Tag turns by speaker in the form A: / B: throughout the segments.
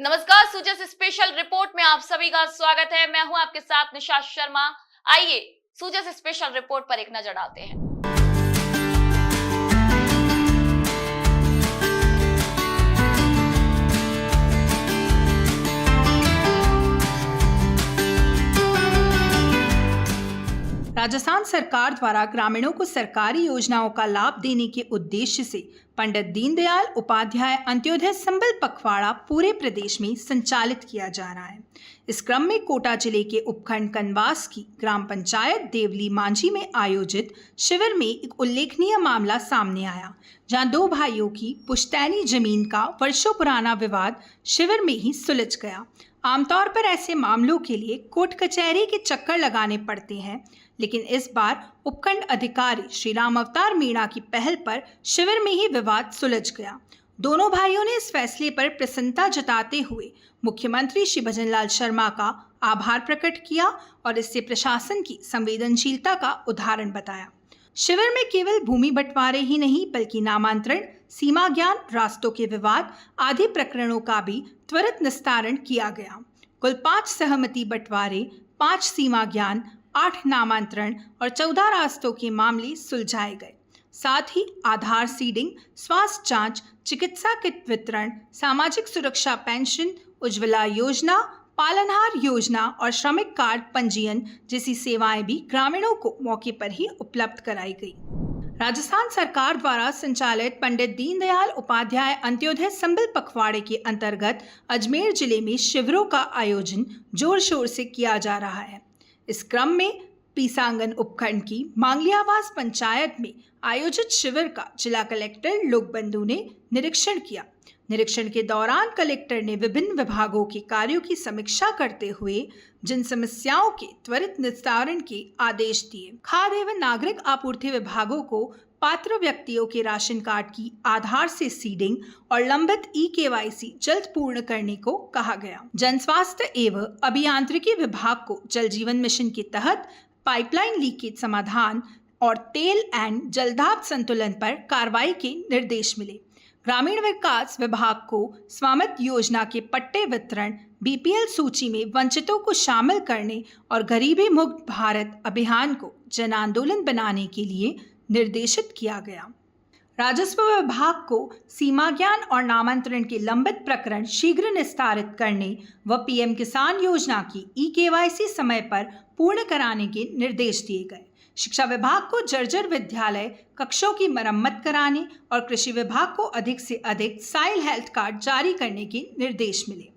A: नमस्कार, सूजस special report में आप सभी का स्वागत है। मैं हूं आपके साथ निशा शर्मा। आइए सूजस स्पेशल रिपोर्ट पर एक नजर डालते हैं।
B: राजस्थान सरकार द्वारा ग्रामीणों को सरकारी योजनाओं का लाभ देने के उद्देश्य से पंडित दीनदयाल उपाध्याय अंत्योदय संबल पखवाड़ा पूरे प्रदेश में संचालित किया जा रहा है। इस क्रम में कोटा जिले के उपखंड कनवास की ग्राम पंचायत देवली मांझी में आयोजित शिविर में एक उल्लेखनीय मामला सामने आया, जहां दो भाइयों की पुश्तैनी जमीन का वर्षों पुराना विवाद शिविर में ही सुलझ गया। आमतौर पर ऐसे मामलों के लिए कोर्ट कचहरी के चक्कर लगाने पड़ते हैं, लेकिन इस बार उपखंड अधिकारी श्री राम अवतार मीणा की पहल पर शिविर में ही विवाद सुलझ गया। दोनों भाइयों ने इस फैसले पर प्रसन्नता जताते हुए मुख्यमंत्री श्री भजनलाल शर्मा का आभार प्रकट किया और इससे प्रशासन की संवेदनशीलता का उदाहरण बताया। शिविर में केवल भूमि बंटवारे ही नहीं बल्कि नामांतरण, सीमा ज्ञान, रास्तों के विवाद आदि प्रकरणों का भी त्वरित निस्तारण किया गया। कुल 5 सहमति बंटवारे, 5 सीमा ज्ञान, 8 नामांतरण और 14 रास्तों के मामले सुलझाए गए। साथ ही आधार सीडिंग, स्वास्थ्य जांच, चिकित्सा किट वितरण, सामाजिक सुरक्षा पेंशन, उज्ज्वला योजना, पालनहार योजना और श्रमिक कार्ड पंजीयन जैसी सेवाएं भी ग्रामीणों को मौके पर ही उपलब्ध कराई गई। राजस्थान सरकार द्वारा संचालित पंडित दीनदयाल उपाध्याय अंत्योदय संबल पखवाड़े के अंतर्गत अजमेर जिले में शिविरों का आयोजन जोर शोर से किया जा रहा है। इस क्रम में पीसांगन उपखंड की मांगलियावास पंचायत में आयोजित शिविर का जिला कलेक्टर लोकबंधु ने निरीक्षण किया। निरीक्षण के दौरान कलेक्टर ने विभिन्न विभागों के कार्यों की समीक्षा करते हुए जिन समस्याओं के त्वरित निस्तारण के आदेश दिए। खाद्य एवं नागरिक आपूर्ति विभागों को पात्र व्यक्तियों के राशन कार्ड की आधार से सीडिंग और लंबित ई-केवाईसी जल्द पूर्ण करने को कहा गया। जन स्वास्थ्य एवं अभियांत्रिकी विभाग को जल जीवन मिशन के तहत पाइपलाइन लीकेज समाधान और तेल एंड जलदाब संतुलन पर कार्रवाई के निर्देश मिले। ग्रामीण विकास विभाग को स्वामित्व योजना के पट्टे वितरण, बीपीएल सूची में वंचितों को शामिल करने और गरीबी मुक्त भारत अभियान को जन आंदोलन बनाने के लिए निर्देशित किया गया। राजस्व विभाग को सीमा ज्ञान और नामांतरण के लंबित प्रकरण शीघ्र निस्तारित करने व पीएम किसान योजना की ई-केवाईसी समय पर पूर्ण कराने के निर्देश दिए गए। शिक्षा विभाग को जर्जर विद्यालय कक्षों की मरम्मत कराने और कृषि विभाग को अधिक से अधिक साइल हेल्थ कार्ड जारी करने के निर्देश मिले।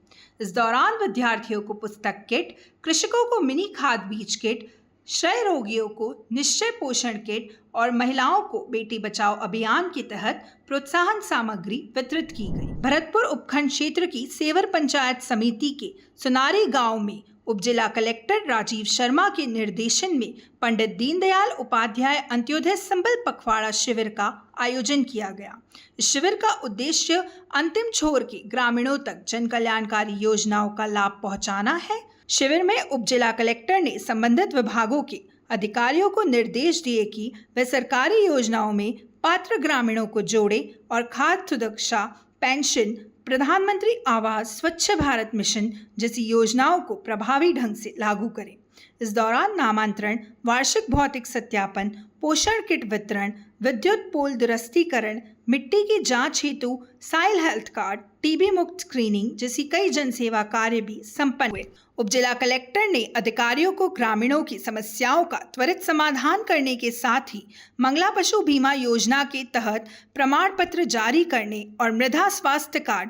B: इस दौरान विद्यार्थियों को पुस्तक किट, कृषकों को मिनी खाद बीज किट, क्षय रोगियों को निश्चय पोषण किट और महिलाओं को बेटी बचाओ अभियान के तहत प्रोत्साहन सामग्री वितरित की गई। भरतपुर उपखंड क्षेत्र की सेवर पंचायत समिति के सुनारी गांव में उप जिला कलेक्टर राजीव शर्मा के निर्देशन में पंडित दीनदयाल उपाध्याय अंत्योदय संबल पखवाड़ा शिविर का आयोजन किया गया। इस शिविर का उद्देश्य अंतिम छोर के ग्रामीणों तक जन कल्याणकारी योजनाओं का लाभ पहुंचाना है। शिविर में उप जिला कलेक्टर ने संबंधित विभागों के अधिकारियों को निर्देश दिए कि वे सरकारी योजनाओं में पात्र ग्रामीणों को जोड़े और खाद्य सुरक्षा, पेंशन, प्रधानमंत्री आवास, स्वच्छ भारत मिशन जैसी योजनाओं को प्रभावी ढंग से लागू करें। इस दौरान नामांतरण, वार्षिक भौतिक सत्यापन, पोषण किट वितरण, विद्युत पोल दुरस्तीकरण, मिट्टी की जांच हेतु साइल हेल्थ कार्ड, टीबी मुक्त स्क्रीनिंग जैसी कई जनसेवा कार्य भी संपन्न हुए। उप जिला कलेक्टर ने अधिकारियों को ग्रामीणों की समस्याओं का त्वरित समाधान करने के साथ ही मंगला पशु बीमा योजना के तहत प्रमाण पत्र जारी करने और मृदा स्वास्थ्य कार्ड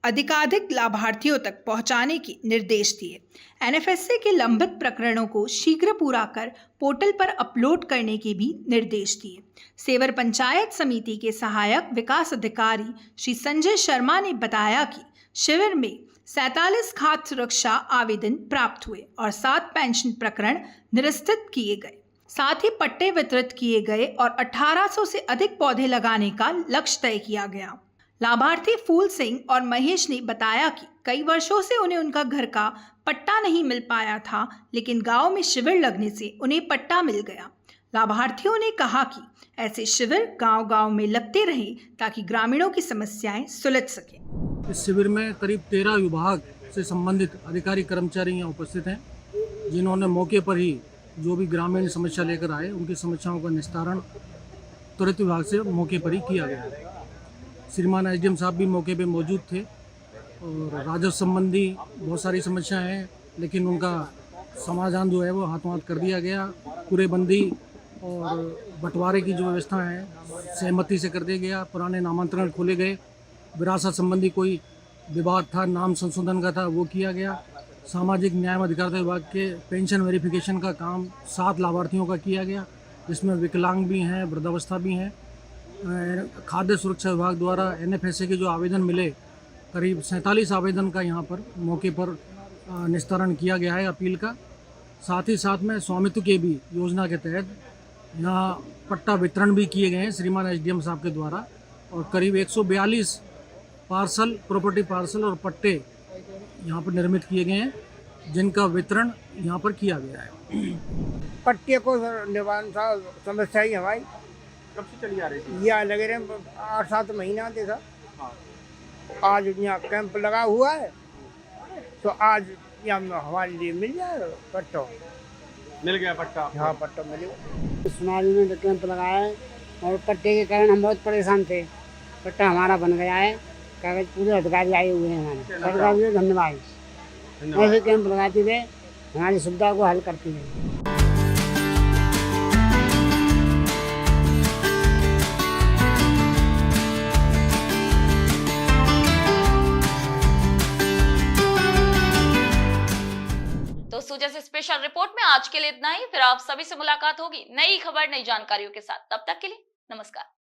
B: अधिकाधिक लाभार्थियों तक पहुंचाने के निर्देश दिए। एनएफएसए के लंबित प्रकरणों को शीघ्र पूरा कर पोर्टल पर अपलोड करने के भी निर्देश दिए। सेवर पंचायत समिति के सहायक विकास अधिकारी श्री संजय शर्मा ने बताया कि शिविर में 47 खाद्य सुरक्षा आवेदन प्राप्त हुए और 7 पेंशन प्रकरण निरस्तित किए गए। साथ ही पट्टे वितरित किए गए और 1800 से अधिक पौधे लगाने का लक्ष्य तय किया गया। लाभार्थी फूल सिंह और महेश ने बताया कि कई वर्षों से उन्हें उनका घर का पट्टा नहीं मिल पाया था, लेकिन गांव में शिविर लगने से उन्हें पट्टा मिल गया। लाभार्थियों ने कहा कि ऐसे शिविर गांव-गांव में लगते रहें ताकि ग्रामीणों की समस्याएं सुलझ सकें।
C: इस शिविर में करीब 13 विभाग से संबंधित अधिकारी कर्मचारी यहाँ उपस्थित हैं, जिन्होंने मौके पर ही जो भी ग्रामीण समस्या लेकर आए उनकी समस्याओं का निस्तारण त्वरित विभाग से मौके पर ही किया गया है। श्रीमान एसडीएम साहब भी मौके पर मौजूद थे और राजस्व संबंधी बहुत सारी समस्याएं हैं, लेकिन उनका समाधान जो है वो हाथों हाथ कर दिया गया। कूड़ेबंदी और बंटवारे की जो व्यवस्था है सहमति से कर दिया गया। पुराने नामांतरण खोले गए। विरासत संबंधी कोई विवाद था, नाम संशोधन का था, वो किया गया। सामाजिक न्याय एवं अधिकारिता विभाग के पेंशन वेरिफिकेशन का काम 7 लाभार्थियों का किया गया, जिसमें विकलांग भी हैं, वृद्धावस्था भी हैं। खाद्य सुरक्षा विभाग द्वारा NFSA के जो आवेदन मिले, करीब 47 आवेदन का यहाँ पर मौके पर निस्तारण किया गया है अपील का। साथ ही साथ में स्वामित्व के भी योजना के तहत यहाँ पट्टा वितरण भी किए गए हैं श्रीमान एसडीएम साहब के द्वारा, और करीब 142 पार्सल, प्रॉपर्टी पार्सल और पट्टे यहाँ पर निर्मित किए गए हैं, जिनका वितरण यहाँ पर किया गया है।
D: पट्टे को निवारण था समस्या ही हमारी
E: कब से चली आ रही थी?
D: यह लगे रहे 8-7 महीना थे सर। आज यहाँ कैंप लगा हुआ है तो आज यहाँ हमारे लिए मिल जाए पट्टो।
E: मिल गया पट्टा?
D: हाँ, पट्टो मिले।
F: समाज में कैंप लगाया है और पट्टे के कारण हम बहुत परेशान थे। पट्टा हमारा बन गया है, कागज पूरे अधिकारी आए हुए हैं हमारे। सरकार को धन्यवाद। ऐसे कैंप लगाते हुए हमारी सुविधा को हल करती है।
A: तो सूजस स्पेशल रिपोर्ट में आज के लिए इतना ही। फिर आप सभी से मुलाकात होगी नई खबर, नई जानकारियों के साथ। तब तक के लिए नमस्कार।